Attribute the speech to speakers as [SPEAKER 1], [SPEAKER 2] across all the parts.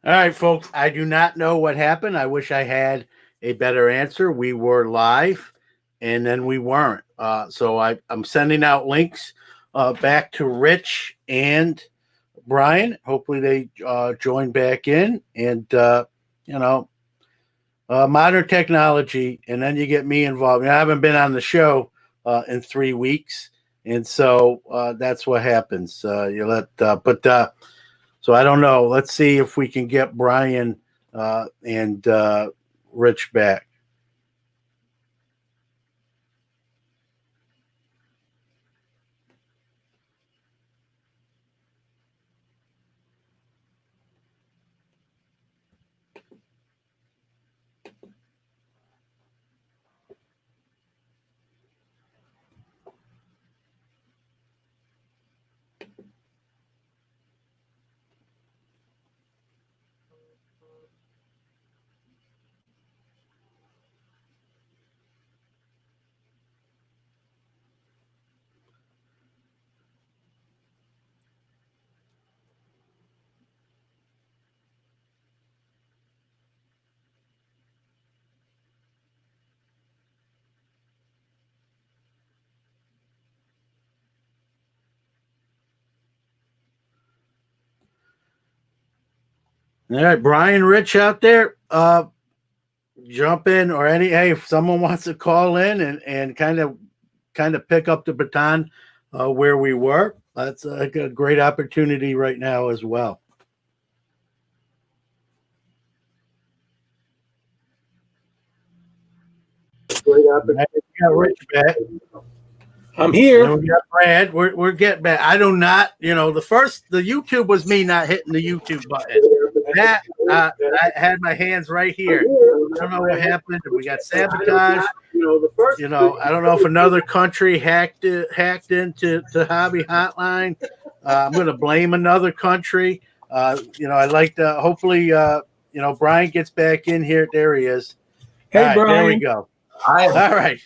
[SPEAKER 1] All right, folks. I do not know what happened. I wish I had a better answer. We were live, and then we weren't. I'm sending out links back to Rich and Brian. Hopefully, they join back in. And you know, modern technology, and then you get me involved. I haven't been on the show in 3 weeks, and so that's what happens. You let, so I don't know. Let's see if we can get Brian and Rich back. All right, Brian, Rich out there, jump in or hey, if someone wants to call in and kind of pick up the baton where we were, that's a great opportunity right now as well. Great opportunity. We got Rich back.
[SPEAKER 2] I'm here.
[SPEAKER 1] And we got Brad. We're getting back. I do not, the YouTube was me not hitting the YouTube button. That I had my hands right here. I don't know what happened. We got sabotage. I don't know if another country hacked into Hobby Hotline. I'm going to blame another country. I'd like to hopefully Brian gets back in here. There he is.
[SPEAKER 2] Hey,
[SPEAKER 1] right,
[SPEAKER 2] Brian.
[SPEAKER 1] There we go. All right.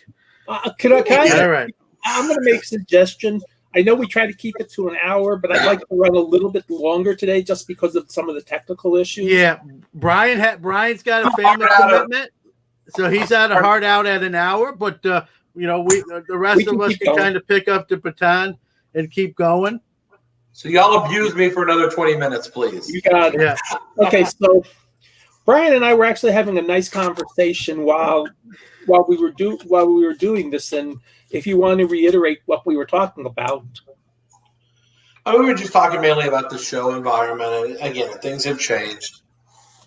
[SPEAKER 2] Can I?
[SPEAKER 1] All right.
[SPEAKER 2] I'm going to make a suggestion. I know we try to keep it to an hour, but I'd like to run a little bit longer today just because of some of the technical issues.
[SPEAKER 1] Yeah, Brian's got a family commitment, so he's had a hard out at an hour. But the rest of us can kind of pick up the baton and keep going.
[SPEAKER 3] So y'all abuse me for another 20 minutes, please.
[SPEAKER 2] You got it. Yeah. Okay, so Brian and I were actually having a nice conversation while we were doing this, and if you want to reiterate what we were talking about.
[SPEAKER 3] We were just talking mainly about the show environment, and again, things have changed,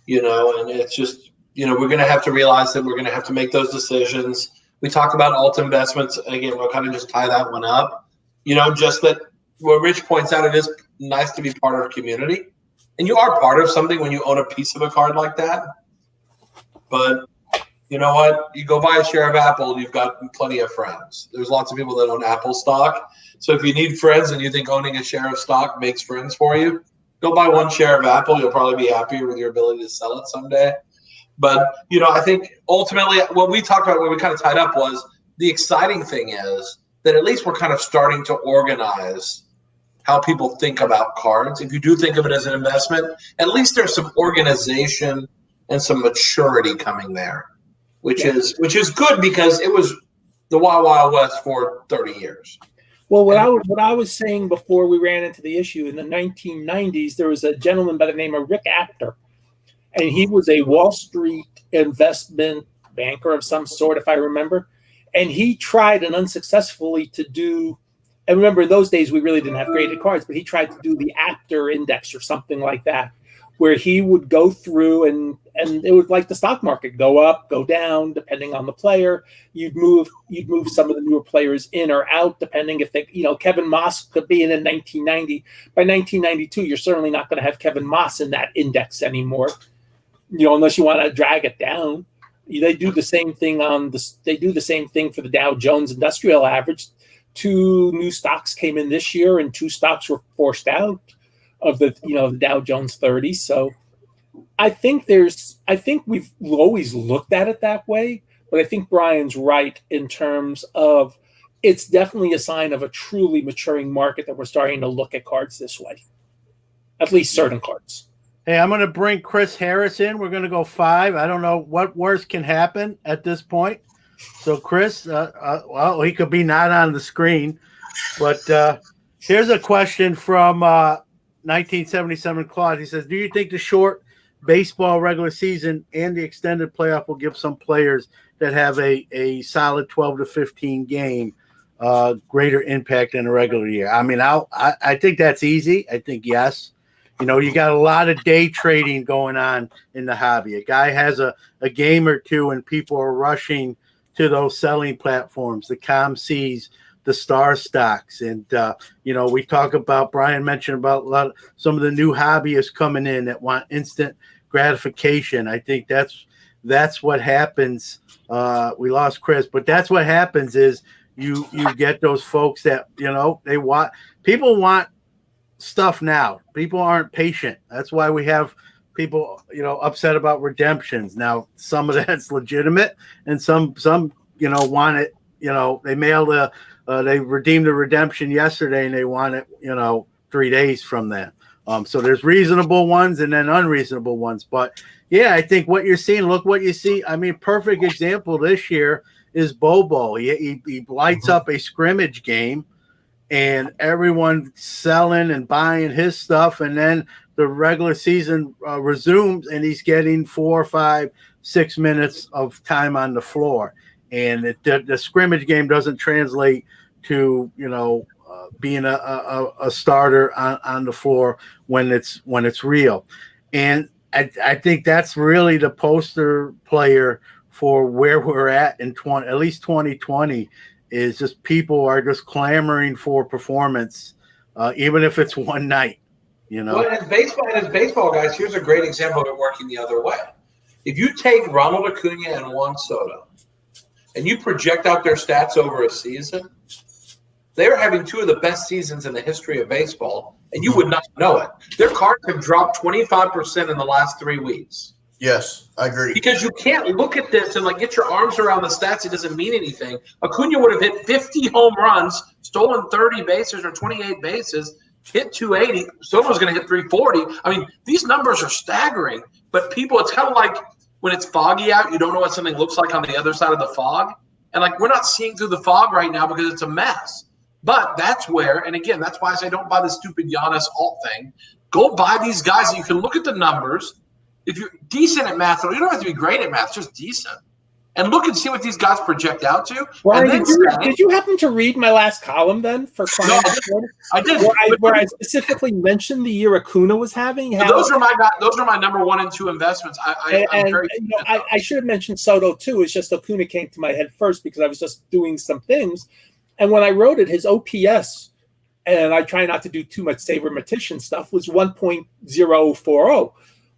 [SPEAKER 3] and it's just, we're going to have to realize that we're going to have to make those decisions. We talk about alt investments. Again, we'll kind of just tie that one up, just that what Rich points out, it is nice to be part of a community, and you are part of something when you own a piece of a card like that. But you know what? You go buy a share of Apple, you've got plenty of friends. There's lots of people that own Apple stock. So if you need friends and you think owning a share of stock makes friends for you, go buy one share of Apple. You'll probably be happier with your ability to sell it someday. But, I think ultimately what we talked about, what we kind of tied up was the exciting thing is that at least we're kind of starting to organize how people think about cards. If you do think of it as an investment, at least there's some organization and some maturity coming there. Which is good because it was the Wild Wild West for 30 years.
[SPEAKER 2] Well, what I was saying before we ran into the issue, in the 1990s, there was a gentleman by the name of Rick Apter, and he was a Wall Street investment banker of some sort, if I remember, and he tried and unsuccessfully to do, and remember in those days we really didn't have graded cards, but he tried to do the Apter index or something like that, where he would go through and it would, like the stock market, go up, go down, depending on the player. You'd move some of the newer players in or out, depending if they, Kevin Moss could be in 1990. By 1992, you're certainly not going to have Kevin Moss in that index anymore, unless you want to drag it down. They do the same thing they do the same thing for the Dow Jones Industrial Average. 2 new stocks came in this year, and 2 stocks were forced out of the the Dow Jones 30. So I think we've always looked at it that way, but I think Brian's right in terms of it's definitely a sign of a truly maturing market that we're starting to look at cards this way, at least certain cards.
[SPEAKER 1] Hey, I'm going to bring Chris Harris in. We're going to go 5. I don't know what worse can happen at this point. So, Chris, well, he could be not on the screen, but here's a question from 1977 Claude. He says, do you think the short baseball regular season and the extended playoff will give some players that have a solid 12 to 15 game greater impact in a regular year? I mean, I think that's easy. I think yes. You know, you got a lot of day trading going on in the hobby. A guy has a game or two and people are rushing to those selling platforms, the ComCs, the star stocks. And, you know, we talk about, Brian mentioned about some of the new hobbyists coming in that want instant gratification. I think that's what happens. We lost Chris, but that's what happens is you get those folks that, you know, people want stuff now. People aren't patient. That's why we have people, you know, upset about redemptions. Now, some of that's legitimate, and some, you know, want it. You know, they redeemed the redemption yesterday, and they want it, you know, 3 days from then. So there's reasonable ones and then unreasonable ones. But yeah, I think what you're seeing. Look what you see. I mean, perfect example this year is Bobo. He lights up a scrimmage game. And everyone selling and buying his stuff, and then the regular season resumes, and he's getting 4, 5, 6 minutes of time on the floor. And the scrimmage game doesn't translate to, you know, being a starter on the floor when it's real. And I think that's really the poster player for where we're at in at least 2020. Is just people are just clamoring for performance, even if it's one night, you know.
[SPEAKER 3] Well, as baseball guys, here's a great example of it working the other way. If you take Ronald Acuna and Juan Soto and you project out their stats over a season, they're having 2 of the best seasons in the history of baseball, and you would not know it. Their cards have dropped 25% in the last 3 weeks.
[SPEAKER 4] Yes, I agree.
[SPEAKER 3] Because you can't look at this and like get your arms around the stats. It doesn't mean anything. Acuna would have hit 50 home runs, stolen 30 bases or 28 bases, hit 280. Soto's going to hit 340. I mean, these numbers are staggering. But people, it's kind of like when it's foggy out, you don't know what something looks like on the other side of the fog. And like we're not seeing through the fog right now because it's a mess. But that's where, and again, that's why I say don't buy the stupid Giannis alt thing. Go buy these guys and you can look at the numbers. If you're decent at math, you don't have to be great at math, just decent. And look and see what these guys project out to.
[SPEAKER 2] Brian, did you happen to read my last column then for clients?
[SPEAKER 3] No, I did.
[SPEAKER 2] Where I specifically mentioned the year Acuna was having.
[SPEAKER 3] Those are my number 1 and 2 investments.
[SPEAKER 2] I should have mentioned Soto too. It's just Acuna came to my head first because I was just doing some things. And when I wrote it, his OPS, and I try not to do too much sabermetician stuff, was 1.040.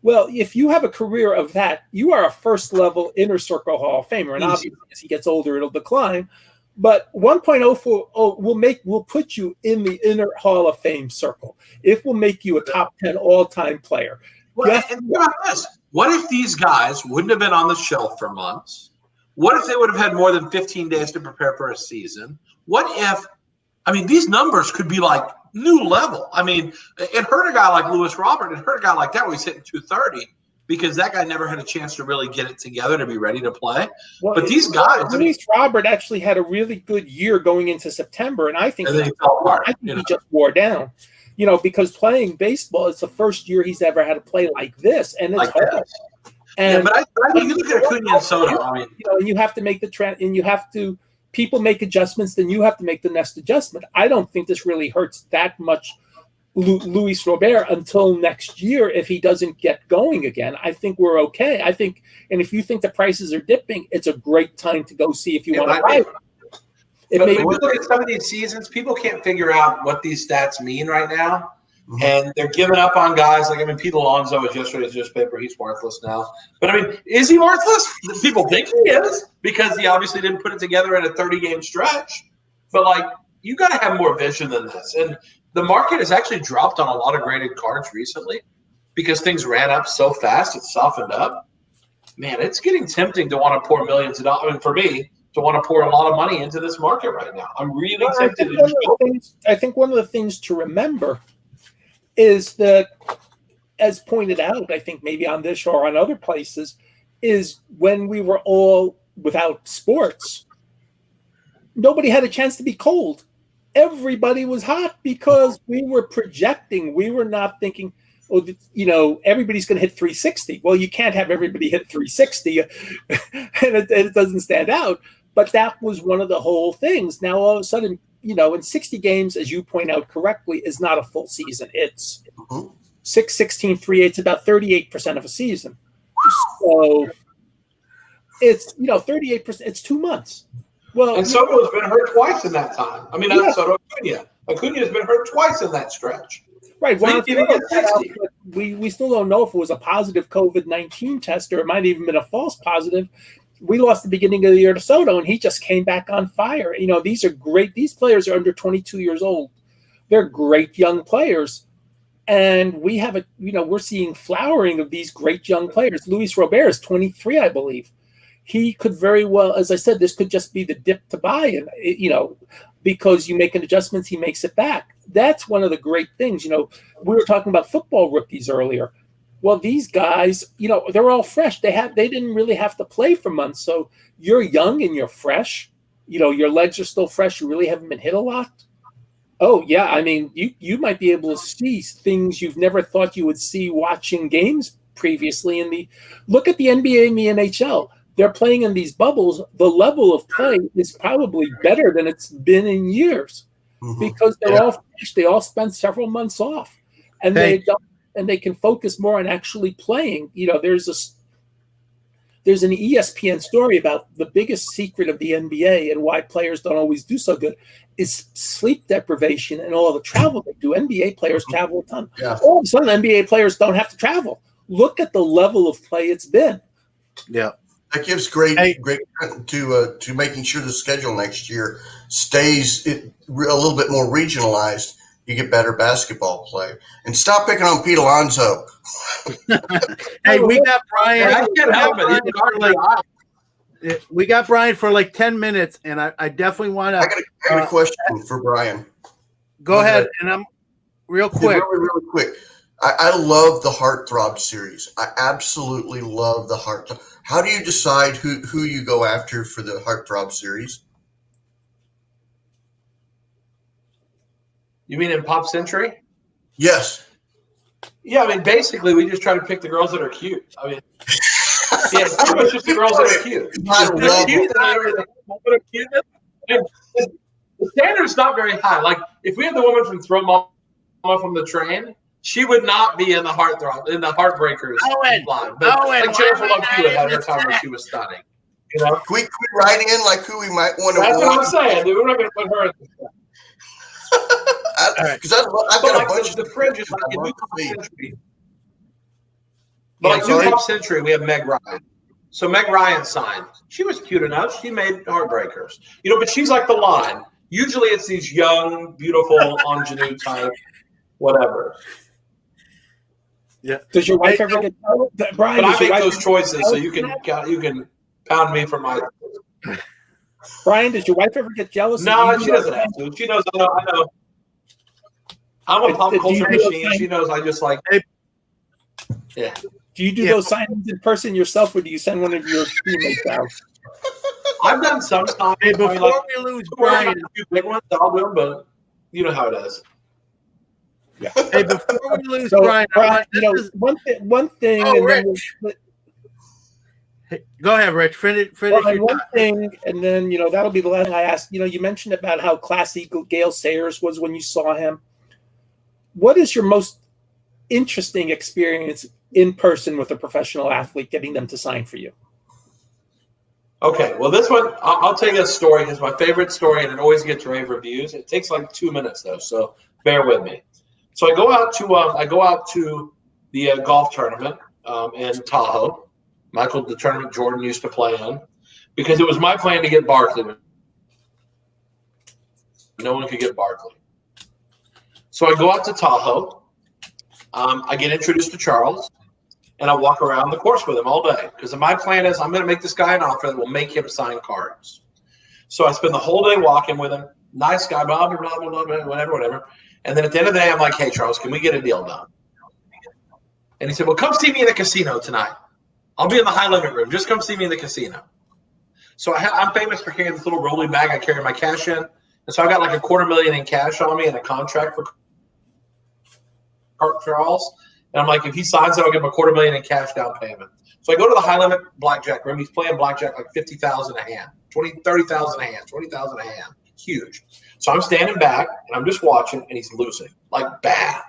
[SPEAKER 2] Well, if you have a career of that, you are a first-level inner circle Hall of Famer, and obviously as he gets older, it'll decline. But 1.040 will put you in the inner Hall of Fame circle. It will make you a top 10 all-time player.
[SPEAKER 3] Well, and what about this? What if these guys wouldn't have been on the shelf for months? What if they would have had more than 15 days to prepare for a season? What if, I mean, these numbers could be like new level. I mean, it hurt a guy like Lewis Robert. It hurt a guy like that where he's hitting 230 because that guy never had a chance to really get it together to be ready to play. Well, but these guys,
[SPEAKER 2] Lewis Robert actually had a really good year going into September, and I think he just wore down. You know, because playing baseball, it's the first year he's ever had to play like this, and it's hard. And
[SPEAKER 3] but I think you look at Acuna and Soto. I mean,
[SPEAKER 2] you know, you have to make the trend, and you have to. People make adjustments, then you have to make the next adjustment. I don't think this really hurts that much Luis Robert until next year if he doesn't get going again. I think we're okay. I think, and if you think the prices are dipping, it's a great time to go see if you want to buy it.
[SPEAKER 3] But when you look at some of these seasons, people can't figure out what these stats mean right now. Mm-hmm. And they're giving up on guys like, I mean, Pete Alonso was yesterday's newspaper. He's worthless now. But, I mean, is he worthless? People think he is because he obviously didn't put it together in a 30-game stretch. But, like, you got to have more vision than this. And the market has actually dropped on a lot of graded cards recently because things ran up so fast. It softened up. Man, it's getting tempting to want to pour millions of dollars. I mean, for me, to want to pour a lot of money into this market right now. I'm really tempted.
[SPEAKER 2] I think one of the things to remember is that as pointed out, I think maybe on this show or on other places, is when we were all without sports, nobody had a chance to be cold. Everybody was hot because we were projecting. We were not thinking, oh, everybody's going to hit 360. Well, you can't have everybody hit 360, and it doesn't stand out. But that was one of the whole things. Now, all of a sudden, in 60 games, as you point out correctly, is not a full season. It's 6, 16, 3/8. It's about 38% of a season. So it's 38%. It's 2 months. Well,
[SPEAKER 3] and Soto's been hurt twice in that time. I mean, not Soto, Acuna. Acuna's been hurt twice in that stretch.
[SPEAKER 2] Right. Well, we still don't know if it was a positive COVID-19 test or it might have even been a false positive. We lost the beginning of the year to Soto, and he just came back on fire. These are great. These players are under 22 years old. They're great young players. And we have we're seeing flowering of these great young players. Luis Robert is 23, I believe. He could very well, as I said, this could just be the dip to buy. And, because you make an adjustments, he makes it back. That's one of the great things. We were talking about football rookies earlier. Well, these guys, they're all fresh. They didn't really have to play for months. So you're young and you're fresh. Your legs are still fresh. You really haven't been hit a lot. Oh, yeah. I mean, you might be able to see things you've never thought you would see watching games previously. Look at the NBA and the NHL. They're playing in these bubbles. The level of play is probably better than it's been in years because they're all fresh. They all spent several months off, and they can focus more on actually playing. There's an ESPN story about the biggest secret of the NBA and why players don't always do so good is sleep deprivation and all the travel they do. NBA players travel a ton. Yeah. All of a sudden, NBA players don't have to travel. Look at the level of play it's been.
[SPEAKER 1] Yeah.
[SPEAKER 4] That gives great to making sure the schedule next year stays a little bit more regionalized. You get better basketball play. And stop picking on Pete Alonso.
[SPEAKER 1] Hey, we got Brian.
[SPEAKER 3] I can't help it.
[SPEAKER 1] We got Brian for like 10 minutes, and I definitely want to.
[SPEAKER 4] I got a question for Brian.
[SPEAKER 1] Go ahead, and I'm real quick.
[SPEAKER 4] Really quick. I love the Heartthrob series. I absolutely love the Heartthrob. How do you decide who you go after for the Heartthrob series?
[SPEAKER 3] You mean in Pop Century?
[SPEAKER 4] Yes.
[SPEAKER 3] Yeah, I mean, basically, we just try to pick the girls that are cute. I mean, it's pretty much just the girls that are cute. The standard's not very high. Like, if we had the woman from Throw Mama from the Train, she would not be in the Heartbreakers line. But like Jennifer Love Hewitt had her time when she was stunning.
[SPEAKER 4] Can we write in like who we might want to
[SPEAKER 3] That's what I'm saying. Dude, we're not going to put her in the
[SPEAKER 4] because I've got a bunch of
[SPEAKER 3] the fringes. Like in New Pop Century. But like New Pop Century, we have Meg Ryan. So Meg Ryan signed. She was cute enough. She made Heartbreakers. But she's like the line. Usually it's these young, beautiful, ingenue type, whatever.
[SPEAKER 1] Yeah.
[SPEAKER 2] Does your wife ever get Brian?
[SPEAKER 3] But I make those choices, so you can pound me for my.
[SPEAKER 2] Brian, does your wife ever get jealous?
[SPEAKER 3] No, she doesn't have to. She knows. I know. I'm a pop culture machine. She knows I just like. Yeah.
[SPEAKER 2] Do you do those signings in person yourself, or do you send one of your teammates out?
[SPEAKER 3] I've done some signings.
[SPEAKER 1] Hey, before we lose Brian,
[SPEAKER 3] a few big ones, I'll do them, but you know how it is.
[SPEAKER 1] Yeah. Hey, before we lose Brian,
[SPEAKER 2] one thing.
[SPEAKER 1] Oh,
[SPEAKER 2] and
[SPEAKER 1] Rich. Go ahead, Rich. Finish
[SPEAKER 2] one thing, and then that'll be the last thing I asked. You mentioned about how classy Gale Sayers was when you saw him. What is your most interesting experience in person with a professional athlete, getting them to sign for you?
[SPEAKER 3] Okay, well, this one I'll tell you a story. It's my favorite story, and it always gets rave reviews. It takes like 2 minutes though, so bear with me. So I go out to the golf tournament in Tahoe. Michael, the tournament Jordan used to play in, because it was my plan to get Barkley. No one could get Barkley. So I go out to Tahoe. I get introduced to Charles, and I walk around the course with him all day, because my plan is I'm going to make this guy an offer that will make him sign cards. So I spend the whole day walking with him. Nice guy, blah, blah, blah, blah, blah, whatever. And then at the end of the day, I'm like, hey, Charles, can we get a deal done? And he said, well, come see me in the casino tonight. I'll be in the high limit room. Just come see me in the casino. So I'm famous for carrying this little rolling bag. I carry my cash in. And so I got like $250,000 in cash on me and a contract for Charles. And I'm like, if he signs it, I'll give him $250,000 in cash down payment. So I go to the high limit blackjack room. He's playing blackjack like 50,000 a hand, 30,000 a hand, 20,000 a hand. Huge. So I'm standing back and I'm just watching, and he's losing like bad.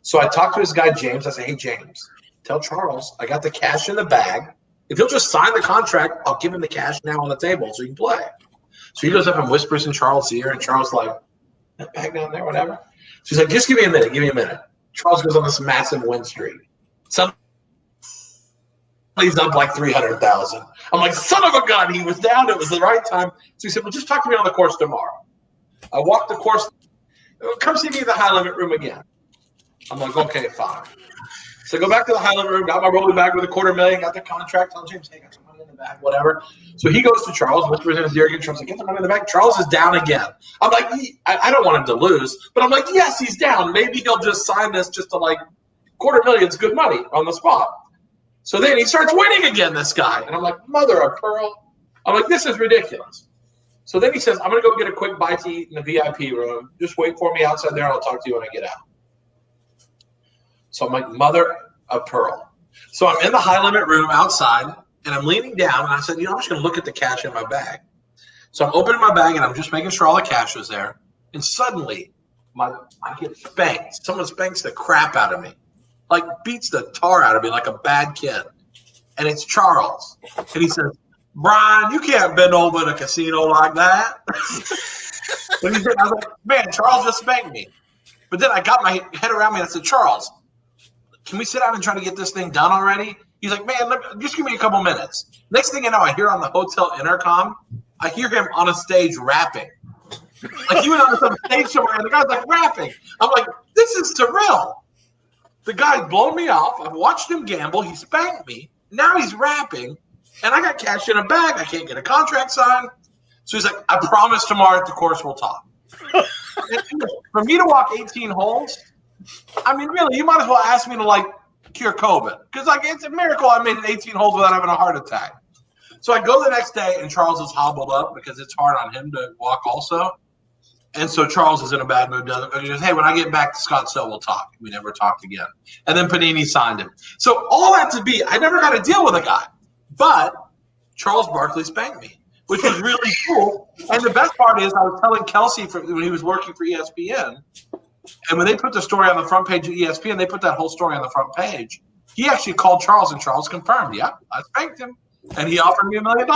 [SPEAKER 3] So I talked to his guy, James. I said, hey, James, tell Charles I got the cash in the bag. If he'll just sign the contract, I'll give him the cash now on the table so he can play. So he goes up and whispers in Charles' ear, and Charles like, that bag down there, whatever. So he's like, just give me a minute. Charles goes on this massive win streak. Somebody's up like 300,000. I'm like, son of a gun, he was down. It was the right time. So he said, well, just talk to me on the course tomorrow. I walked the course. Come see me in the high limit room again. I'm like, okay, fine. So I go back to the high limit room, got my rolling bag with $250,000, got the contract. Tell James, hey, got some money in the bag, whatever. So he goes to Charles, whispers in his ear again. Charles like, get the money in the bag. Charles is down again. I'm like, I don't want him to lose, but I'm like, yes, he's down. Maybe he'll just sign this just to like $250,000 is good money on the spot. So then he starts winning again, this guy. And I'm like, mother of pearl. I'm like, this is ridiculous. So then he says, I'm going to go get a quick bite to eat in the VIP room. Just wait for me outside there, and I'll talk to you when I get out. So I'm like, mother of pearl. So I'm in the high limit room outside, and I'm leaning down, and I said, I'm just going to look at the cash in my bag. So I'm opening my bag, and I'm just making sure all the cash is there. And suddenly, I get spanked. Someone spanks the crap out of me, like beats the tar out of me like a bad kid. And it's Charles. And he says, Brian, you can't bend over in a casino like that. And he said, I was like, man, Charles just spanked me. But then I got my head around me and I said, Charles, can we sit down and try to get this thing done already? He's like, man, just give me a couple minutes. Next thing you know, I hear on the hotel intercom, I hear him on a stage rapping. Like he was on some stage somewhere and the guy's like rapping. I'm like, this is surreal. The guy's blown me off. I've watched him gamble. He spanked me. Now he's rapping. And I got cash in a bag. I can't get a contract signed. So he's like, I promise tomorrow at the course we'll talk. For me to walk 18 holes, I mean, really, you might as well ask me to, like, cure COVID. Because, like, it's a miracle I made it 18 holes without having a heart attack. So I go the next day, and Charles is hobbled up because it's hard on him to walk also. And so Charles is in a bad mood. He goes, hey, when I get back to Scottsdale, we'll talk. We never talked again. And then Panini signed him. So all that to be, I never got to deal with a guy. But Charles Barkley spanked me, which was really cool. And the best part is I was telling Kelsey when he was working for ESPN, and when they put the story on the front page of ESPN, they put that whole story on the front page. He actually called Charles, and Charles confirmed, yeah, I spanked him. And he offered me $1 million.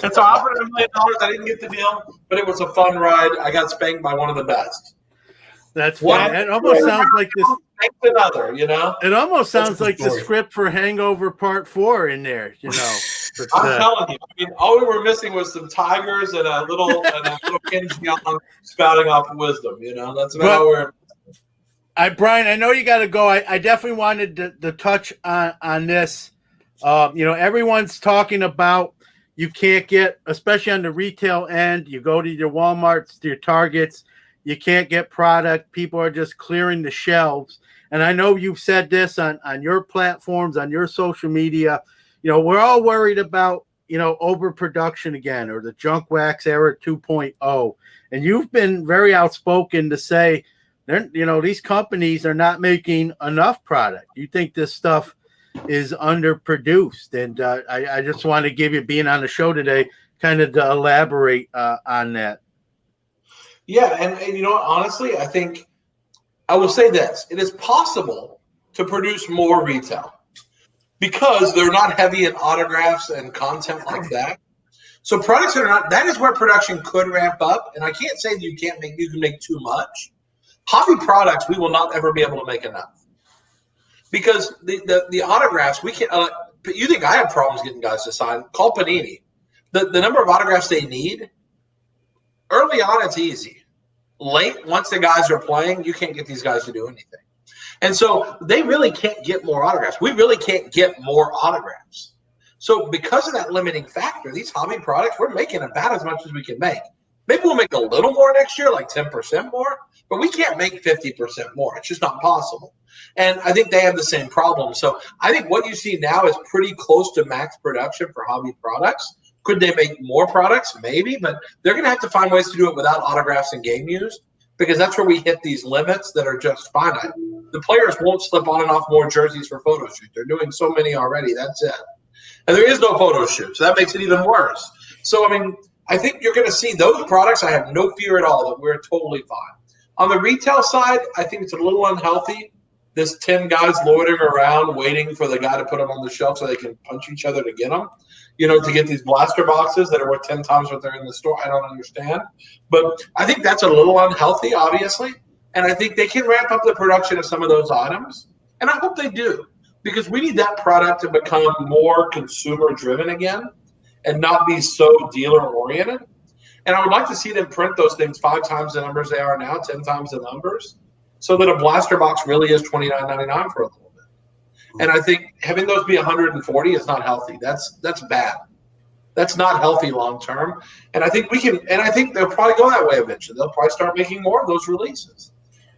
[SPEAKER 3] And so I offered him $1 million. I didn't get the deal, but it was a fun ride. I got spanked by one of the best.
[SPEAKER 1] That's fun. It almost sounds like this.
[SPEAKER 3] Another, you know.
[SPEAKER 1] It almost sounds like the script for Hangover Part 4 in there, you know.
[SPEAKER 3] I'm telling you. I mean, all we were missing was some tigers and a little Ken's young spouting off wisdom. You know, that's about how we're.
[SPEAKER 1] Brian, I know you got to go. I definitely wanted to touch on this. You know, everyone's talking about you can't get, especially on the retail end. You go to your Walmarts, to your Targets. You can't get product. People are just clearing the shelves. And I know you've said this on your platforms, on your social media. You know, we're all worried about, you know, overproduction again, or the junk wax era 2.0. And you've been very outspoken to say, you know, these companies are not making enough product. You think this stuff is underproduced. And I just want to give you, being on the show today, kind of to elaborate on that.
[SPEAKER 3] Yeah, and you know what, honestly, I think I will say this. It is possible to produce more retail because they're not heavy in autographs and content like that. So products that are not, that is where production could ramp up. And I can't say that you can make too much. Hobby products, we will not ever be able to make enough. Because the autographs, we can't you think I have problems getting guys to sign? Call Panini. The number of autographs they need, early on it's easy. Late, once the guys are playing, you can't get these guys to do anything. And so they really can't get more autographs. We really can't get more autographs. So because of that limiting factor, these hobby products, we're making about as much as we can make. Maybe we'll make a little more next year, like 10% more, but we can't make 50% more. It's just not possible. And I think they have the same problem. So I think what you see now is pretty close to max production for hobby products. Could they make more products? Maybe, but they're going to have to find ways to do it without autographs and game use, because that's where we hit these limits that are just finite. The players won't slip on and off more jerseys for photo shoots. They're doing so many already. That's it. And there is no photo shoot, so that makes it even worse. So, I mean, I think you're going to see those products. I have no fear at all that we're totally fine. On the retail side, I think it's a little unhealthy. This 10 guys loitering around waiting for the guy to put them on the shelf so they can punch each other to get them, to get these blaster boxes that are worth 10 times what they're in the store. I don't understand. But I think that's a little unhealthy, obviously. And I think they can ramp up the production of some of those items. And I hope they do, because we need that product to become more consumer driven again and not be so dealer oriented. And I would like to see them print those things 5 times the numbers they are now, 10 times the numbers, so that a blaster box really is $29.99 for a little bit. And I think having those be 140 is not healthy. That's bad. That's not healthy long term. And I think I think they'll probably go that way eventually. They'll probably start making more of those releases.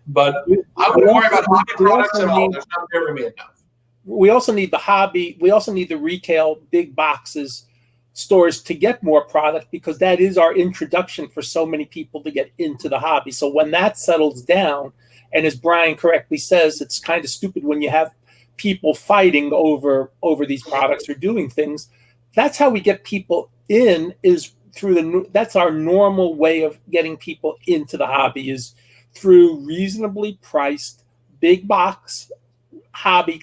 [SPEAKER 3] But I wouldn't worry about hobby products at all. There's not going to be enough.
[SPEAKER 2] We also need the hobby. We also need the retail big boxes stores to get more product, because that is our introduction for so many people to get into the hobby. So when that settles down, and as Brian correctly says, it's kind of stupid when you have people fighting over these products or doing things. That's how we get people in, is through that's our normal way of getting people into the hobby, is through reasonably priced big box hobby,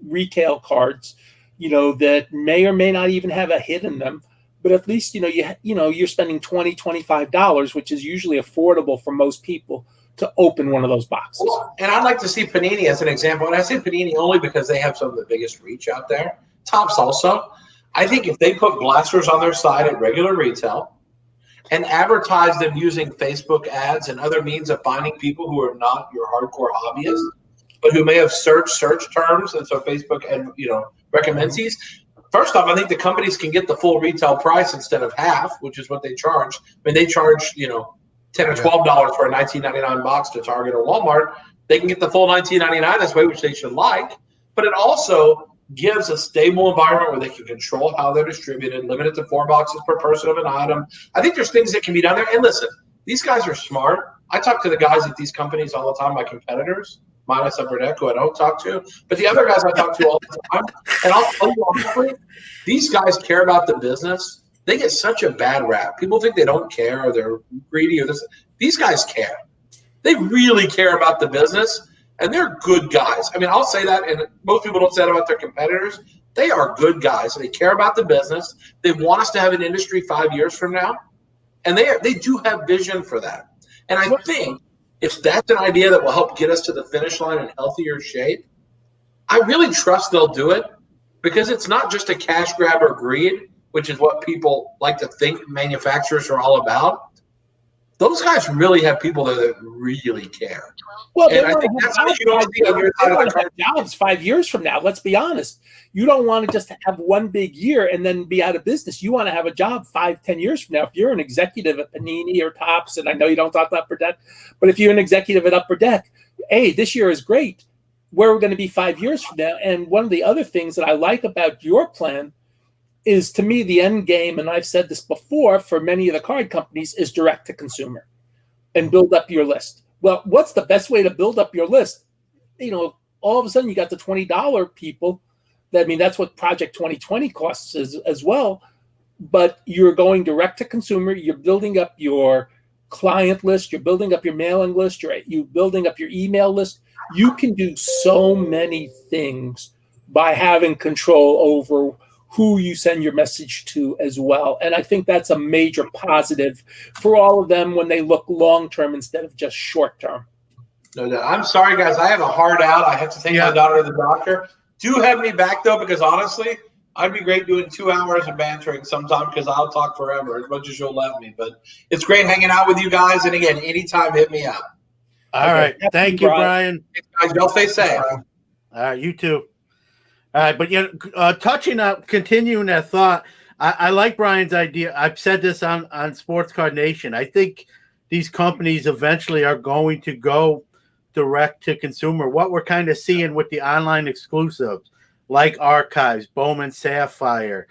[SPEAKER 2] retail cards, that may or may not even have a hit in them, but at least you're spending $20, $25, which is usually affordable for most people, to open one of those boxes.
[SPEAKER 3] And I'd like to see Panini as an example. And I say Panini only because they have some of the biggest reach out there. Topps also. I think if they put blasters on their side at regular retail and advertise them using Facebook ads and other means of finding people who are not your hardcore hobbyists, but who may have search terms, and so Facebook recommends these. First off, I think the companies can get the full retail price instead of half, which is what they charge. I mean, they charge $10 or $12 for a $19.99 box to Target or Walmart. They can get the full $19.99 this way, which they should like. But it also gives a stable environment where they can control how they're distributed, limit it to 4 boxes per person of an item. I think there's things that can be done there. And listen, these guys are smart. I talk to the guys at these companies all the time, my competitors, minus Upper Deck, who I don't talk to. But the other guys I talk to all the time, and I'll tell you honestly, these guys care about the business. They get such a bad rap. People think they don't care or they're greedy or this. These guys care. They really care about the business, and they're good guys. I mean, I'll say that, and most people don't say that about their competitors. They are good guys. They care about the business. They want us to have an industry 5 years from now, and they do have vision for that. And I think if that's an idea that will help get us to the finish line in healthier shape, I really trust they'll do it, because it's not just a cash grab or greed, which is what people like to think manufacturers are all about. Those guys really have people that really care.
[SPEAKER 2] Well,
[SPEAKER 3] and I think that's what you don't see on your side of the card.
[SPEAKER 2] Jobs 5 years from now. Let's be honest. You don't want to just have one big year and then be out of business. You want to have a job 5-10 years from now. If you're an executive at Panini or Topps, and I know you don't talk about Upper Deck, but if you're an executive at Upper Deck, hey, this year is great. Where are we going to be 5 years from now? And one of the other things that I like about your plan is, to me, the end game, and I've said this before, for many of the card companies, is direct to consumer and build up your list. Well, what's the best way to build up your list? All of a sudden you got the $20 people. That's what Project 2020 costs as well. But you're going direct to consumer. You're building up your client list. You're building up your mailing list. You're building up your email list. You can do so many things by having control over who you send your message to as well. And I think that's a major positive for all of them when they look long-term instead of just short-term.
[SPEAKER 3] No doubt. I'm sorry, guys. I have a hard out. I have to take my daughter to the doctor. Do have me back, though, because honestly, I'd be great doing 2 hours of bantering sometime, because I'll talk forever as much as you'll let me. But it's great hanging out with you guys. And again, anytime, hit me up.
[SPEAKER 1] All right. Thank you, Brian.
[SPEAKER 3] Guys, y'all stay safe.
[SPEAKER 1] All right. You too. All right. But continuing that thought, I like Brian's idea. I've said this on Sports Card Nation. I think these companies eventually are going to go direct to consumer. What we're kind of seeing with the online exclusives, like Archives, Bowman Sapphire,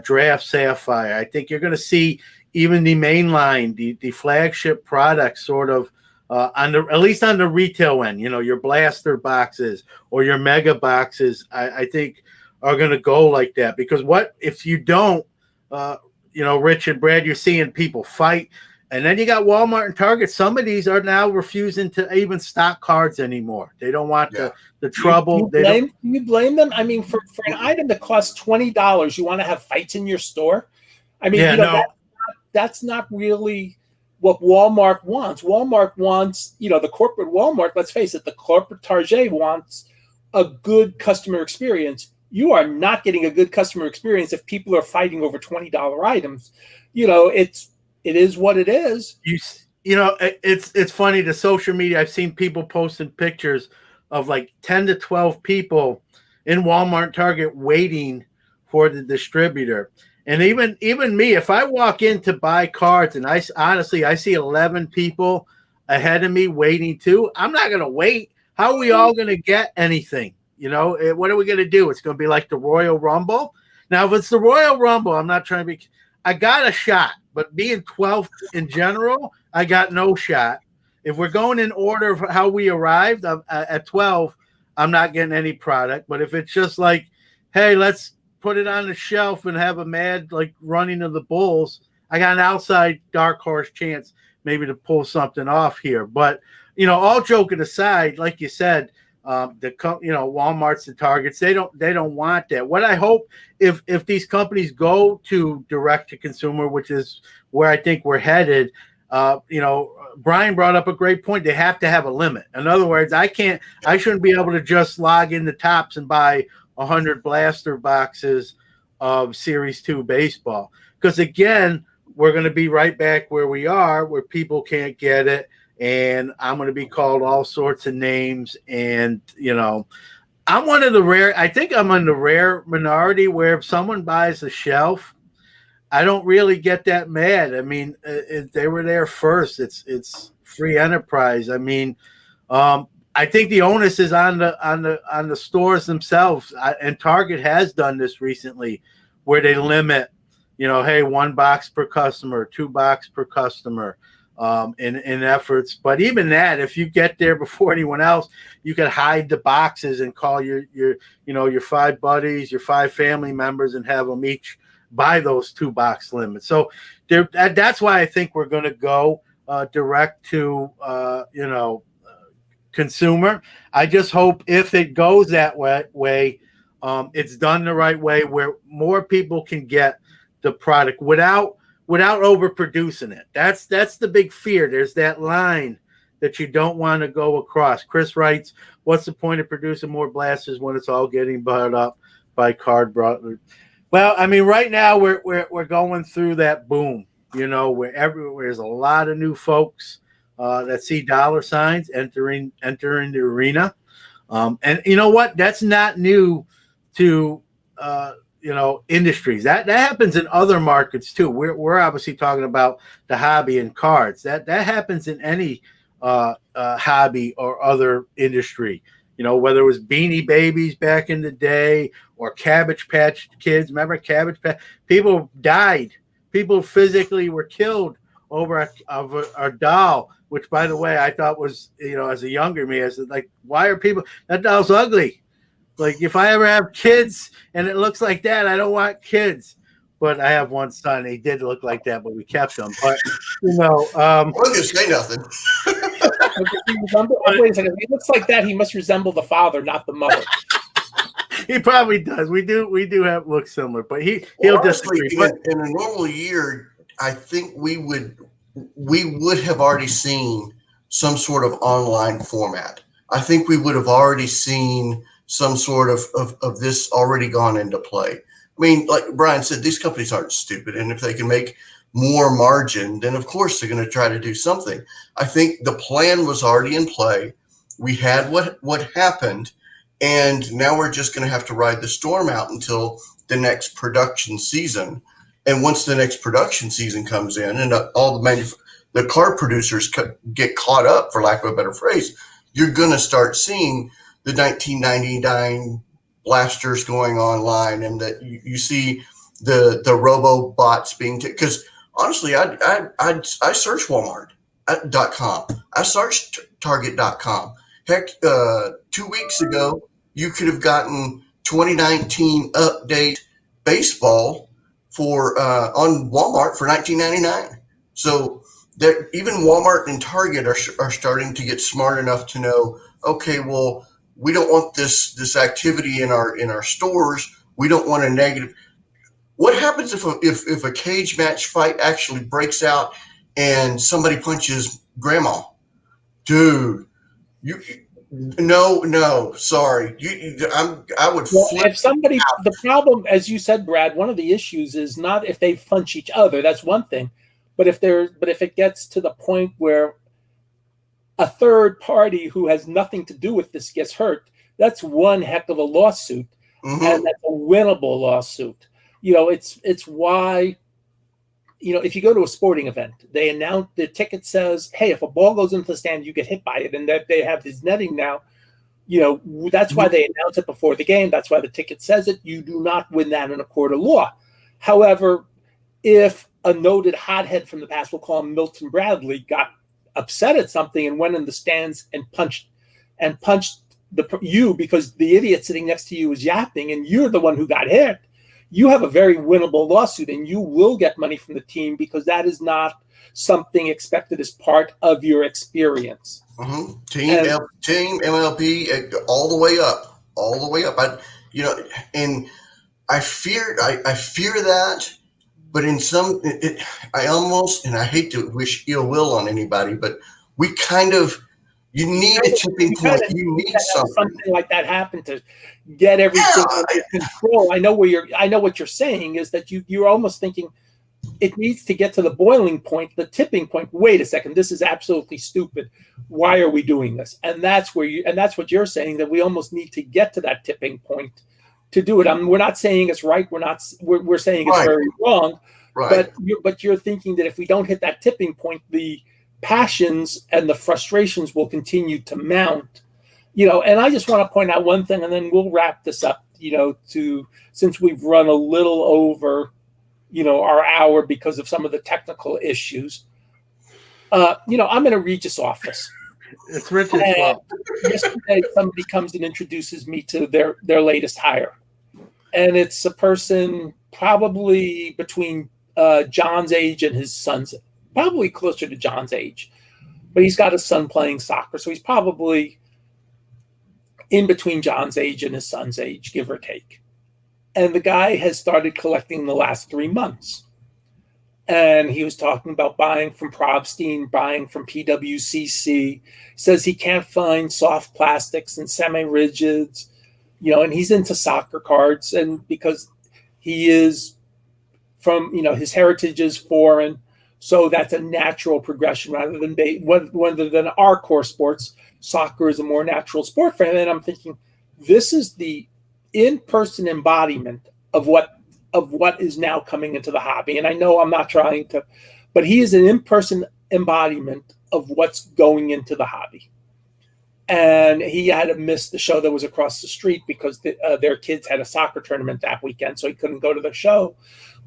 [SPEAKER 1] Draft Sapphire. I think you're going to see even the mainline, the flagship products, sort of at least on the retail end. Your blaster boxes or your mega boxes. I think are going to go like that, because what if you don't? Rich and Brad, you're seeing people fight. And then you got Walmart and Target. Some of these are now refusing to even stock cards anymore. They don't want the trouble.
[SPEAKER 2] Do you blame them? I mean, for an item that costs $20, you want to have fights in your store? I mean, that's not really what Walmart wants. Walmart wants, the corporate Walmart, let's face it, the corporate Target wants a good customer experience. You are not getting a good customer experience if people are fighting over $20 items. It is what it is.
[SPEAKER 1] It's funny, the social media. I've seen people posting pictures of like 10 to 12 people in Walmart and Target waiting for the distributor. And even me, if I walk in to buy cards and I see 11 people ahead of me waiting too, I'm not going to wait. How are we all going to get anything? What are we going to do? It's going to be like the Royal Rumble. Now, if it's the Royal Rumble, I'm not trying to be, I got a shot, but being 12th in general, I got no shot. If we're going in order of how we arrived at 12, I'm not getting any product. But if it's just like, hey, let's put it on the shelf and have a mad like running of the bulls, I got an outside dark horse chance maybe to pull something off here. But, all joking aside, like you said, Walmart's and Targets, they don't want that. What I hope, if these companies go to direct to consumer, which is where I think we're headed, Brian brought up a great point. They have to have a limit. In other words, I shouldn't be able to just log in the Tops and buy 100 blaster boxes of Series 2 baseball, because again, we're going to be right back where we are, where people can't get it. And I'm going to be called all sorts of names. And, I'm one of the rare, I think I'm in the rare minority where if someone buys a shelf, I don't really get that mad. I mean, they were there first. It's free enterprise. I mean, I think the onus is on the stores themselves. And Target has done this recently, where they limit, hey, 1 box per customer, 2 box per customer. In efforts, but even that, if you get there before anyone else, you can hide the boxes and call your 5 buddies, your 5 family members, and have them each buy those 2 box limits. So that's why I think we're going to go direct to consumer. I just hope if it goes that way, it's done the right way, where more people can get the product without overproducing it. That's the big fear. There's that line that you don't want to go across. Chris writes, what's the point of producing more blasters when it's all getting bought up by card brothers? Well, I mean, right now we're going through that boom, where there's a lot of new folks that see dollar signs entering the arena. And you know what? That's not new to industries. That happens in other markets too. We're obviously talking about the hobby and cards. That happens in any hobby or other industry. Whether it was Beanie Babies back in the day or Cabbage Patch Kids. Remember Cabbage Patch? People died. People physically were killed over a doll, which, by the way, I thought was, as a younger me, I said, like, why are people, that doll's ugly. Like, if I ever have kids and it looks like that, I don't want kids. But I have one son. He did look like that, but we kept him. But,
[SPEAKER 4] I wasn't going to say nothing.
[SPEAKER 2] Wait a second. If he looks like that, he must resemble the father, not the mother.
[SPEAKER 1] He probably does. We do have look similar, but he'll
[SPEAKER 4] honestly,
[SPEAKER 1] disagree.
[SPEAKER 4] In a normal year, I think we would have already seen some sort of online format. I think we would have already seen some sort of this already gone into play. I mean, like Brian said, these companies aren't stupid. And if they can make more margin, then of course they're going to try to do something. I think the plan was already in play. We had what happened, and now we're just going to have to ride the storm out until the next production season. And once the next production season comes in and all the car producers get caught up, for lack of a better phrase, you're going to start seeing the 1999 blasters going online, and that you see the robo bots being because honestly, I search Walmart.com, I searched Target.com. Heck, 2 weeks ago, you could have gotten 2019 update baseball for on Walmart for $19.99. So that even Walmart and Target are starting to get smart enough to know, okay, well, we don't want this activity in our stores. We don't want a negative. What happens if a cage match fight actually breaks out and somebody punches grandma? Dude, no, sorry. I would flip.
[SPEAKER 2] If somebody, the problem, as you said, Brad, one of the issues is not if they punch each other. That's one thing, but if it gets to the point where a third party who has nothing to do with this gets hurt, that's one heck of a lawsuit, and that's a winnable lawsuit. It's why, if you go to a sporting event, they announce the ticket says, hey, if a ball goes into the stand, you get hit by it. And that they have this netting now, that's why they announce it before the game. That's why the ticket says it. You do not win that in a court of law. However, if a noted hothead from the past, we'll call him Milton Bradley, got upset at something and went in the stands and punched you because the idiot sitting next to you was yapping and you're the one who got hit, you have a very winnable lawsuit and you will get money from the team because that is not something expected as part of your experience.
[SPEAKER 4] Team MLB, all the way up. And I fear that, but in some, I almost, and I hate to wish ill will on anybody, but you need a tipping point. You need something
[SPEAKER 2] like that happen to get everything under control. I know what you're saying is that you're almost thinking it needs to get to the boiling point, the tipping point. Wait a second, this is absolutely stupid. Why are we doing this? And that's what you're saying, that we almost need to get to that tipping point to do it. We're not saying it's right. We're saying it's very wrong.
[SPEAKER 4] Right.
[SPEAKER 2] But you're thinking that if we don't hit that tipping point, the passions and the frustrations will continue to mount. And I just want to point out one thing, and then we'll wrap this up. Since we've run a little over, our hour because of some of the technical issues. I'm in a Regis office.
[SPEAKER 1] It's Richard's fault.
[SPEAKER 2] Yesterday, somebody comes and introduces me to their latest hire, and it's a person probably between John's age and his son's, probably closer to John's age, but he's got a son playing soccer, so he's probably in between John's age and his son's age, give or take. And the guy has started collecting the last 3 months. And he was talking about buying from Probstein, buying from PWCC. Says he can't find soft plastics and semi-rigids, and he's into soccer cards. And because he is from, his heritage is foreign, so that's a natural progression rather than our core sports. Soccer is a more natural sport for him. And I'm thinking, this is the in-person embodiment of what is now coming into the hobby. And I know I'm not trying to, but he is an in-person embodiment of what's going into the hobby. And he had to miss the show that was across the street because their kids had a soccer tournament that weekend, so he couldn't go to the show,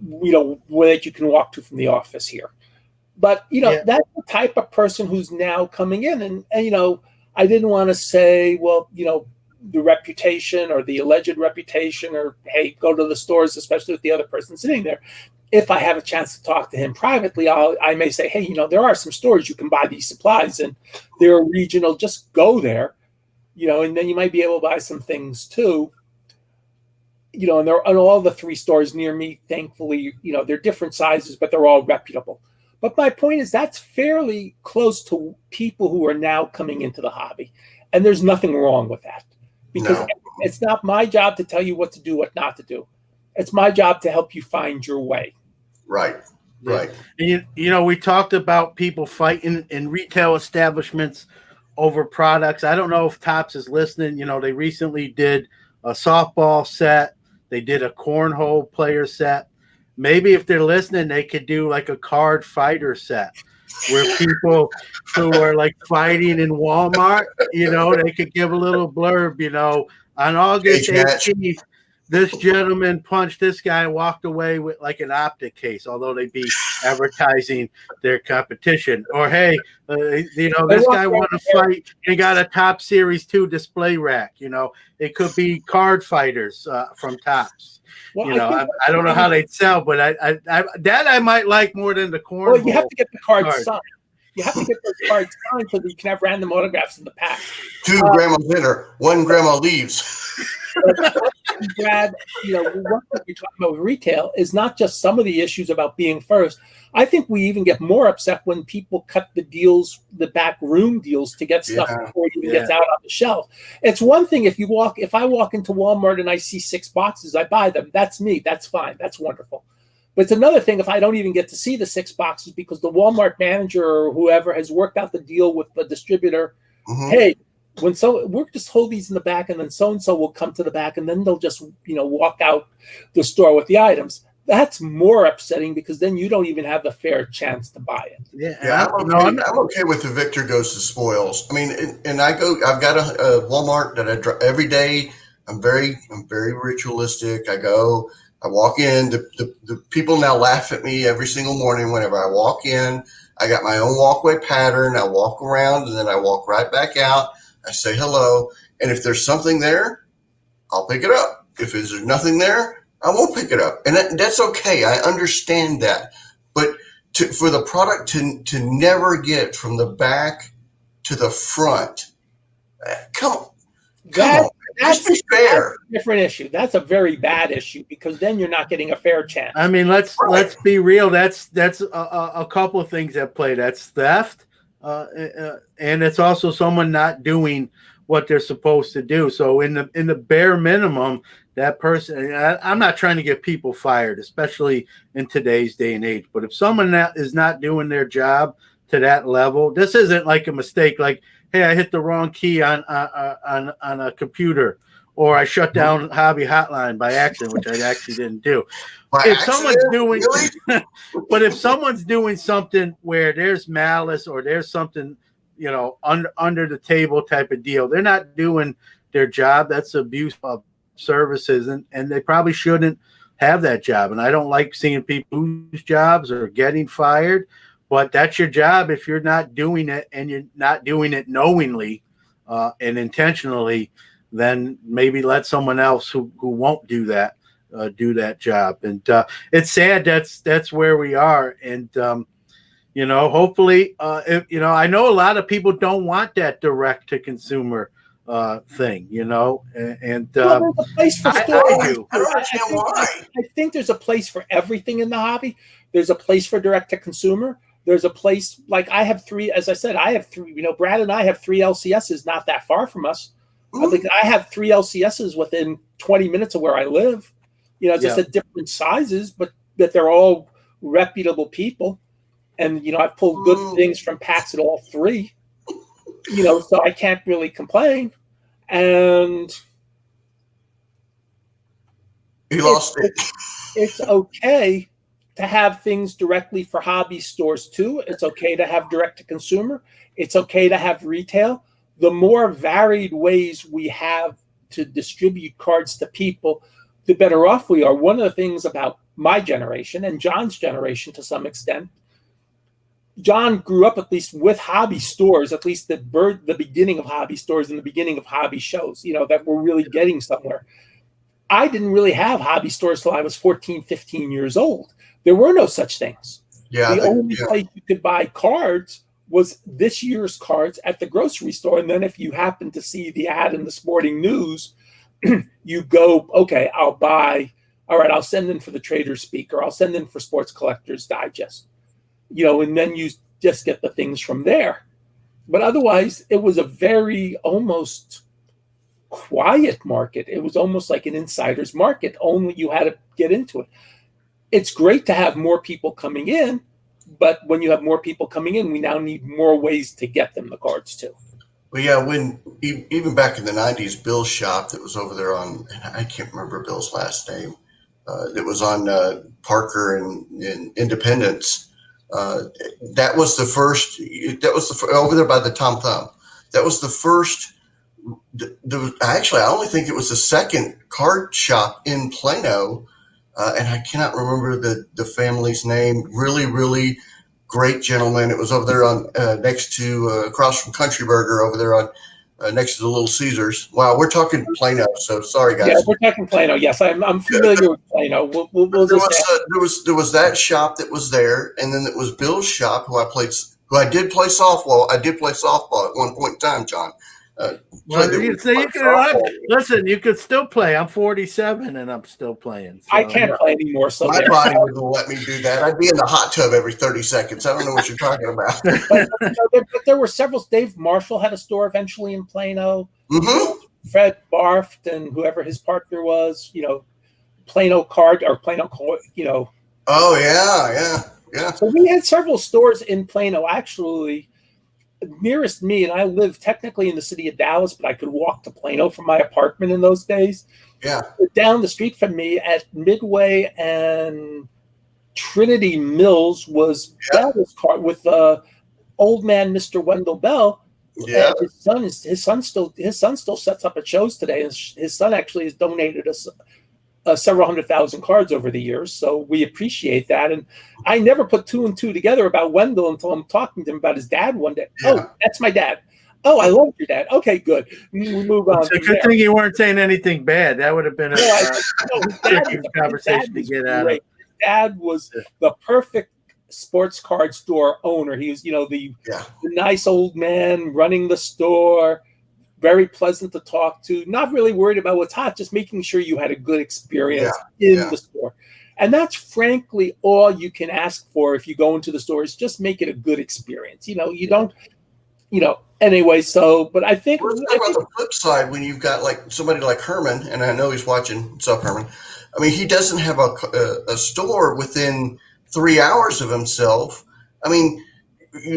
[SPEAKER 2] where you can walk to from the office here. But, that's the type of person who's now coming in. And I didn't want to say, well, the reputation or the alleged reputation, or, hey, go to the stores, especially with the other person sitting there. If I have a chance to talk to him privately, I may say, hey, there are some stores you can buy these supplies and they're regional, just go there, and then you might be able to buy some things too. And all the 3 stores near me, thankfully, they're different sizes, but they're all reputable. But my point is that's fairly close to people who are now coming into the hobby. And there's nothing wrong with that. Because it's not my job to tell you what to do, what not to do. It's my job to help you find your way.
[SPEAKER 4] Right.
[SPEAKER 1] And we talked about people fighting in retail establishments over products. I don't know if Topps is listening. They recently did a softball set. They did a cornhole player set. maybe if they're listening, they could do like a card fighter set where people who are like fighting in Walmart, they could give a little blurb, on August
[SPEAKER 4] Cage match.
[SPEAKER 1] 18th, this gentleman punched this guy and walked away with like an optic case, although they'd be advertising their competition. Or, hey, this guy won a fight and got a Top Series 2 display rack. It could be card fighters from Topps.
[SPEAKER 2] Well,
[SPEAKER 1] I don't know how they'd sell, but I might like more than the cornhole.
[SPEAKER 2] Well, you have to get the cards signed. You have to get those cards signed so that you can have random autographs in the pack.
[SPEAKER 4] 2 grandmas enter, 1 grandma leaves.
[SPEAKER 2] Brad, what you're talking about with retail is not just some of the issues about being first. I think we even get more upset when people cut the deals, the back room deals, to get stuff before it even gets out on the shelf. It's one thing if I walk into Walmart and I see 6 boxes, I buy them. That's me. That's fine. That's wonderful. But it's another thing if I don't even get to see the 6 boxes because the Walmart manager or whoever has worked out the deal with the distributor. Mm-hmm. Hey, we'll just hold these in the back, and then so-and-so will come to the back, and then they'll just, walk out the store with the items. That's more upsetting because then you don't even have a fair chance to buy it.
[SPEAKER 4] Yeah, I'm okay with the victor goes to spoils. I mean, and I've got a Walmart that I drive every day. I'm very ritualistic. I walk in. The people now laugh at me every single morning whenever I walk in. I got my own walkway pattern. I walk around and then I walk right back out. I say hello, and if there's something there, I'll pick it up. If there's nothing there, I won't pick it up, and that's okay. I understand that, but for the product to never get from the back to the front, come on. That's fair.
[SPEAKER 2] That's a different issue. That's a very bad issue because then you're not getting a fair chance.
[SPEAKER 1] I mean, let's be real. That's a couple of things at play. That's theft. And it's also someone not doing what they're supposed to do. So in the bare minimum, that person, I'm not trying to get people fired, especially in today's day and age. But if someone that is not doing their job to that level, this isn't like a mistake. Like, hey, I hit the wrong key on a computer, or I shut down Hobby Hotline by accident, which I actually didn't do. If someone's doing something where there's malice or there's something, under the table type of deal, they're not doing their job. That's abuse of services, and they probably shouldn't have that job. And I don't like seeing people whose jobs are getting fired, but that's your job. If you're not doing it and you're not doing it knowingly and intentionally, then maybe let someone else who won't do that job. And it's sad that's where we are. And hopefully, I know a lot of people don't want that direct to consumer thing, and
[SPEAKER 2] there's a place for
[SPEAKER 4] I don't understand why.
[SPEAKER 2] I think there's a place for everything in the hobby. There's a place for direct to consumer. There's a place, like I have 3, as I said, I have 3, Brad and I have 3 LCSs not that far from us. I have 3 LCSs within 20 minutes of where I live, just at different sizes, but that they're all reputable people. And, I've pulled good things from packs at all 3, so I can't really complain. And
[SPEAKER 4] he lost it.
[SPEAKER 2] It's okay to have things directly for hobby stores too. It's okay to have direct to consumer. It's okay to have retail. The more varied ways we have to distribute cards to people, the better off we are. One of the things about my generation and John's generation to some extent, John grew up at least with hobby stores, at least the beginning of hobby stores and the beginning of hobby shows, that were really getting somewhere. I didn't really have hobby stores till I was 14, 15 years old. There were no such things. The only place you could buy cards was this year's cards at the grocery store. And then if you happen to see the ad in the Sporting News, you go, okay, I'll buy, all right, I'll send in for the Trader's Speaker. I'll send in for Sports Collectors Digest. And then you just get the things from there. But otherwise, it was a very almost quiet market. It was almost like an insider's market. Only you had to get into it. It's great to have more people coming in, but when you have more people coming in, we now need more ways to get them the cards too.
[SPEAKER 4] Well, yeah, when even back in the 90s, Bill's shop that was over there I can't remember Bill's last name. that was on Parker and Independence. That was the first. That was over there by the Tom Thumb. That was the first. Actually, I only think it was the second card shop in Plano, and I cannot remember the family's name. Really, really great gentleman. It was over there on next to across from Country Burger over there on next to the Little Caesars. Wow, we're talking Plano, so sorry guys.
[SPEAKER 2] Yeah, we're talking Plano. Yes, I'm familiar with Plano. We'll
[SPEAKER 4] there was that shop that was there, and then it was Bill's shop, who I did play softball. I did play softball at one point in time, John.
[SPEAKER 1] Listen, you could still play. I'm 47 and I'm still playing.
[SPEAKER 2] So. I can't play anymore. So
[SPEAKER 4] my body wouldn't let me do that. I'd be in the hot tub every 30 seconds. I don't know what you're talking about.
[SPEAKER 2] but there were several. Dave Marshall had a store eventually in Plano.
[SPEAKER 4] Mm-hmm.
[SPEAKER 2] Fred Barft and whoever his partner was, Plano Card or Plano,
[SPEAKER 4] Oh, yeah.
[SPEAKER 2] So we had several stores in Plano, actually. Nearest me, and I live technically in the city of Dallas, but I could walk to Plano from my apartment in those days.
[SPEAKER 4] Yeah.
[SPEAKER 2] Down the street from me at Midway and Trinity Mills was Bell's card with old man Mr. Wendell Bell.
[SPEAKER 4] Yeah.
[SPEAKER 2] And his son still sets up at shows today. And his son actually has donated us several 100,000 cards over the years, so we appreciate that. And I never put two and two together about Wendell until I'm talking to him about his dad one day. Yeah. Oh, that's my dad. Oh, I love your dad. Okay, good. We move on.
[SPEAKER 1] It's a good thing you weren't saying anything bad. That would have been a conversation to get out of.
[SPEAKER 2] His dad was the perfect sports card store owner. He was, the nice old man running the store. Very pleasant to talk to, not really worried about what's hot, just making sure you had a good experience in the store. And that's frankly all you can ask for if you go into the store, is just make it a good experience. You don't, anyway. So, but I think
[SPEAKER 4] about the flip side, when you've got like somebody like Herman, and I know he's watching. What's up, Herman? I mean, he doesn't have a store within 3 hours of himself. I mean,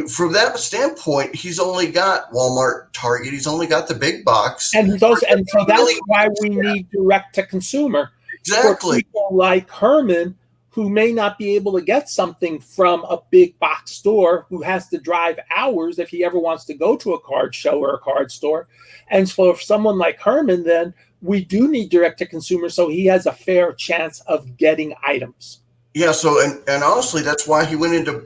[SPEAKER 4] from that standpoint, he's only got Walmart, Target. He's only got the big box,
[SPEAKER 2] and so that's why we need direct to consumer.
[SPEAKER 4] Exactly.
[SPEAKER 2] For people like Herman, who may not be able to get something from a big box store, who has to drive hours if he ever wants to go to a card show or a card store. And for someone like Herman, then we do need direct to consumer, so he has a fair chance of getting items.
[SPEAKER 4] Yeah. So, and honestly, that's why he went into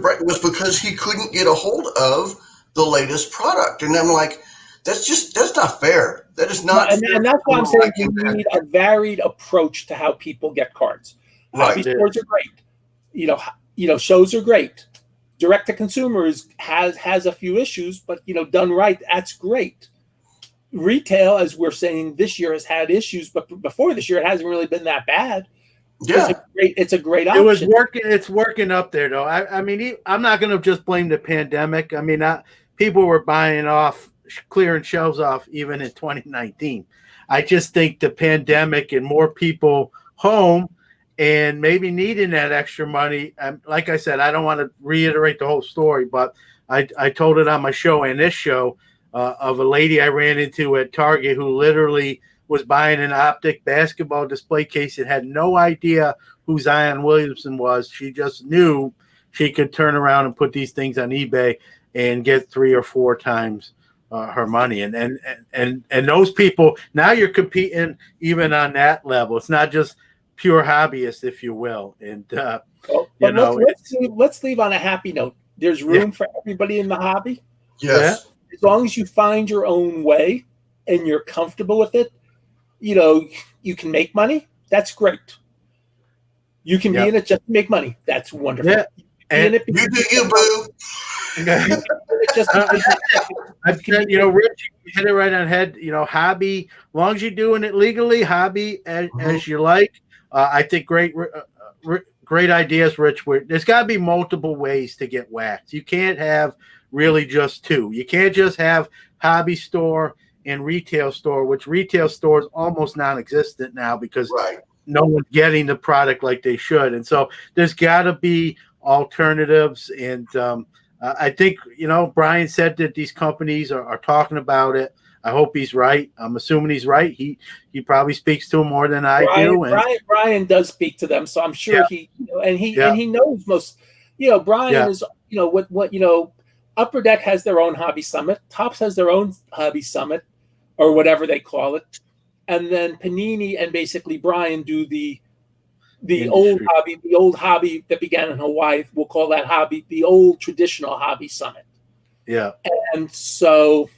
[SPEAKER 4] break, was because he couldn't get a hold of the latest product. And I'm like, that's not fair. That is not fair.
[SPEAKER 2] And that's why I'm saying we need a varied approach to how people get cards. Hobby stores are great. Shows are great. Direct to consumer has a few issues, but done right, that's great. Retail, as we're saying, this year has had issues, but before this year, it hasn't really been that bad.
[SPEAKER 4] Yeah,
[SPEAKER 2] it's a great option.
[SPEAKER 1] It was working. It's working up there, though. I mean, I'm not going to just blame the pandemic. I mean, people were buying off, clearing shelves off even in 2019. I just think the pandemic and more people home and maybe needing that extra money. Like I said, I don't want to reiterate the whole story, but I told it on my show and this show of a lady I ran into at Target who literally was buying an optic basketball display case and had no idea who Zion Williamson was. She just knew she could turn around and put these things on eBay and get 3 or 4 times her money. And those people, now you're competing even on that level. It's not just pure hobbyists, if you will. And
[SPEAKER 2] let's leave on a happy note. There's room for everybody in the hobby.
[SPEAKER 4] Yes.
[SPEAKER 2] As long as you find your own way and you're comfortable with it, you can make money. That's great. You can be in it just to make money. That's wonderful.
[SPEAKER 1] Yeah.
[SPEAKER 4] And you do you, boo.
[SPEAKER 1] Rich, you hit it right on the head. Hobby, as long as you're doing it legally, hobby as you like. I think great ideas, Rich. There's got to be multiple ways to get waxed. You can't have really just two. You can't just have hobby store and retail store, which retail store is almost non-existent now because no one's getting the product like they should. And so there's got to be alternatives. And I think, Brian said that these companies are talking about it. I hope he's right. I'm assuming he's right. He probably speaks to them more than I do. And
[SPEAKER 2] Brian does speak to them, so I'm sure he and he knows most. Brian is what Upper Deck has their own hobby summit. Tops has their own hobby summit, or whatever they call it, and then Panini and basically Brian do the old hobby that began in Hawaii. We'll call that hobby the old traditional hobby summit.
[SPEAKER 1] Yeah,
[SPEAKER 2] and so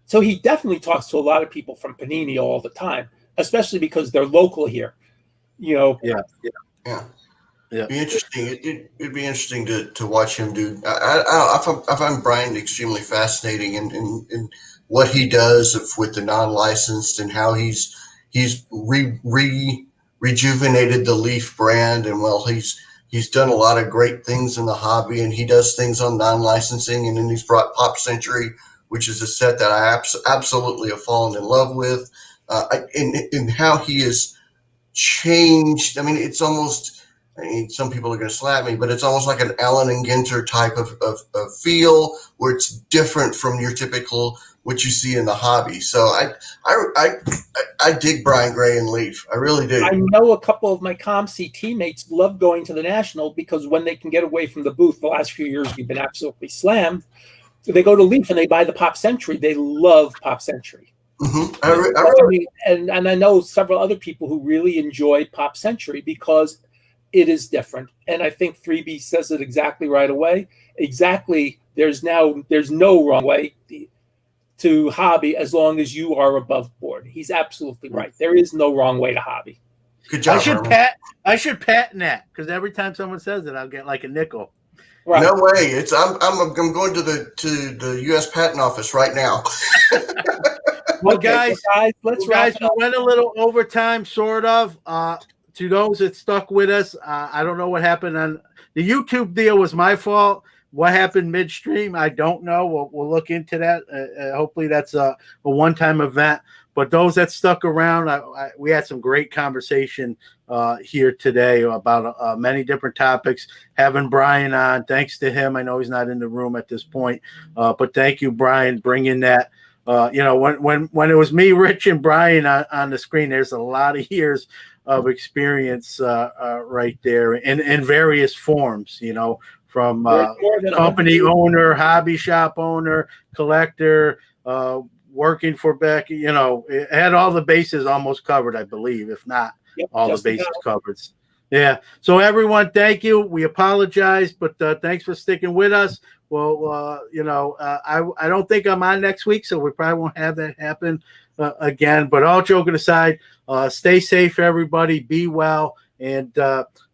[SPEAKER 2] he definitely talks to a lot of people from Panini all the time, especially because they're local here.
[SPEAKER 1] Yeah.
[SPEAKER 4] It'd be interesting. It'd be interesting to watch him do. I find Brian extremely fascinating in what he does with the non-licensed and how he's rejuvenated the Leaf brand, and he's done a lot of great things in the hobby, and he does things on non-licensing, and then he's brought Pop Century, which is a set that I absolutely have fallen in love with, in how he has changed. I mean, it's almost. Some people are going to slap me, but it's almost like an Allen and Ginter type of feel, where it's different from your typical what you see in the hobby. So I dig Brian Gray and Leaf. I really do.
[SPEAKER 2] I know a couple of my ComC teammates love going to the National because when they can get away from the booth, the last few years we've been absolutely slammed. So they go to Leaf and they buy the Pop Century. They love Pop Century.
[SPEAKER 4] Mm-hmm.
[SPEAKER 2] And I know several other people who really enjoy Pop Century because it is different. And I think 3B says it exactly right away. Exactly. There's no wrong way to hobby as long as you are above board. He's absolutely right. There is no wrong way to hobby.
[SPEAKER 4] Good job.
[SPEAKER 1] I should patent that, because every time someone says it, I'll get like a nickel.
[SPEAKER 2] Right.
[SPEAKER 4] No way. I'm going to the U.S. Patent Office right now.
[SPEAKER 1] Well,
[SPEAKER 2] Okay,
[SPEAKER 1] guys,
[SPEAKER 2] let's
[SPEAKER 1] we went a little overtime, sort of. To those that stuck with us, I don't know what happened on the YouTube deal. Was my fault. What happened midstream, I don't know. We'll look into that. Hopefully that's a one-time event. But those that stuck around, we had some great conversation here today about many different topics. Having Brian on, thanks to him. I know he's not in the room at this point, but thank you, Brian, bringing that. When it was me, Rich, and Brian on the screen, there's a lot of years of experience right there in various forms, from company owner, hobby shop owner, collector, working for Beck, it had all the bases almost covered, I believe, if not all the bases covered. Yeah. So everyone, thank you. We apologize, but thanks for sticking with us. Well, I don't think I'm on next week, so we probably won't have that happen again. But all joking aside, stay safe, everybody. Be well, and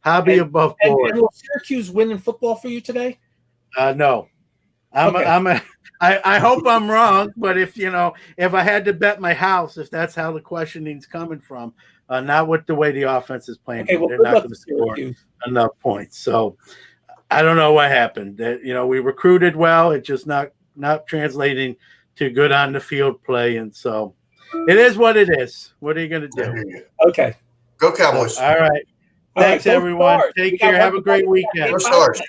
[SPEAKER 1] hobby above board.
[SPEAKER 2] And will Syracuse win in football for you today?
[SPEAKER 1] No. I hope I'm wrong, but if I had to bet my house, if that's how the questioning's coming from, not with the way the offense is playing,
[SPEAKER 2] okay, well,
[SPEAKER 1] they're not going to score enough points. So I don't know what happened. We recruited well, it's just not translating to good on the field play, and so it is what it is. What are you going to do?
[SPEAKER 2] Okay,
[SPEAKER 4] go Cowboys!
[SPEAKER 1] All right, thanks everyone. Take care. Have a great weekend.
[SPEAKER 4] Go Stars.